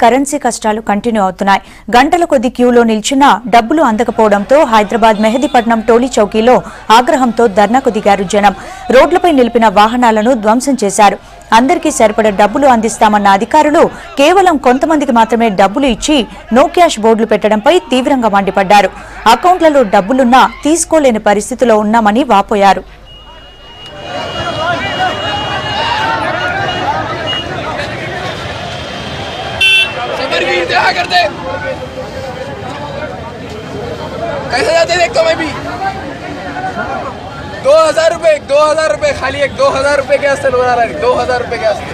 Currency కష్టాలు continue అవుతున్నాయి. గంటల కొద్ది క్యూలో నిల్చున్నా డబ్బులు అందకపోవడంతో హైదరాబాద్ మెహదీపట్నం టోలీ చౌకీలో ఆగ్రహంతో ధర్నాకు దిగారు జనం. రోడ్లపై నిలిపిన వాహనాలను ధ్వంసం చేశారు. అందరికీ సరిపడ డబ్బులు అందిస్తామన్న అధికారులు కేవలం కొంతమందికి మాత్రమే డబ్బులు ఇచ్చి నో క్యాష్ బోర్డులు పెట్టడంపై తీవ్రంగా మండిపడ్డారు. అకౌంట్లలో డబ్బులున్నా తీసుకోలేని పరిస్థితిలో ఉన్నామని వాపోయారు. कैसे जाते देखता मैं भी 2000 रुपए खाली एक 2000 रुपए के वास्ते बना रहा है 2000 रुपए के वास्ते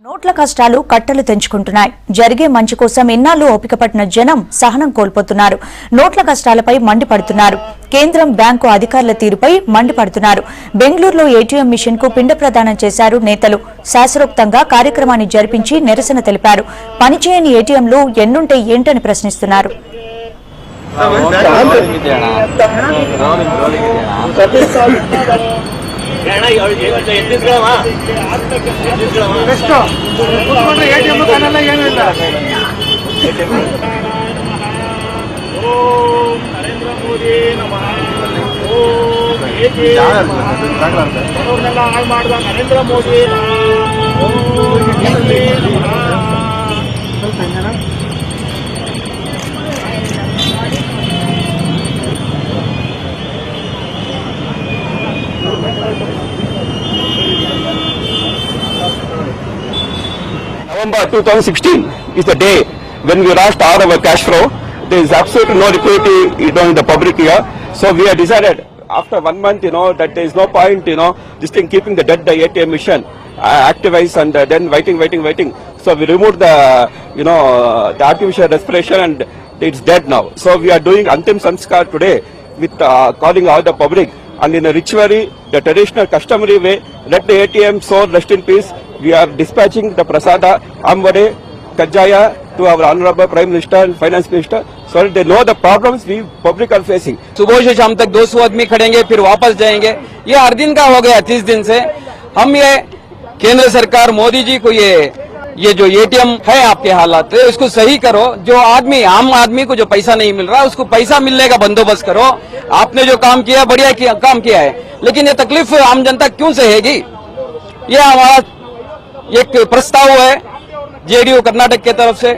నోట్ల కష్టాలు కట్టలు తెంచుకుంటున్నాయి. జరిగే మంచి కోసం ఇన్నాళ్లు ఓపిక పట్టిన జనం సహనం కోల్పోతున్నారు. నోట్ల కష్టాలపై మండిపడుతున్నారు. కేంద్రం బ్యాంకు అధికారుల తీరుపై మండిపడుతున్నారు. బెంగళూరులో ఏటీఎం మిషన్ కు పిండ ప్రదానం చేశారు నేతలు. శాస్త్రోక్తంగా కార్యక్రమాన్ని జరిపించి నిరసన తెలిపారు. పనిచేయని ఏటీఎంలు ఎన్నుంటే ఏంటని ప్రశ్నిస్తున్నారు. Narendra Modi November 2016 is the day when we lost all our cash flow. There is absolutely no liquidity, in the public here. So we have decided after 1 month, that there is no point, this thing keeping the dead ATM machine activized and then waiting. So we removed the artificial respiration and it's dead now. So we are doing Antim Sanskar today with calling out the public and in a ritually, the traditional customary way, let the ATM soul rest in peace. We are dispatching the Prasada Ambade Kajaya to our Honorable Prime Minister and Finance Minister so that they know the problems we public are facing. सुबह से शाम तक 200 आदमी खड़ेंगे फिर वापस जाएंगे. ये हर दिन का हो गया 30 दिन से. हम ये केंद्र सरकार मोदी जी को ये जो एटीएम है आपके हालात इसको सही करो. जो आम आदमी को जो पैसा नहीं मिल रहा उसको पैसा मिलने का बंदोबस्त करो. आपने जो काम किया बढ़िया काम किया है, लेकिन ये तकलीफ आम जनता क्यों सहेगी? ये हमारा एक प्रस्ताव है जेडीयू कर्नाटक के तरफ से.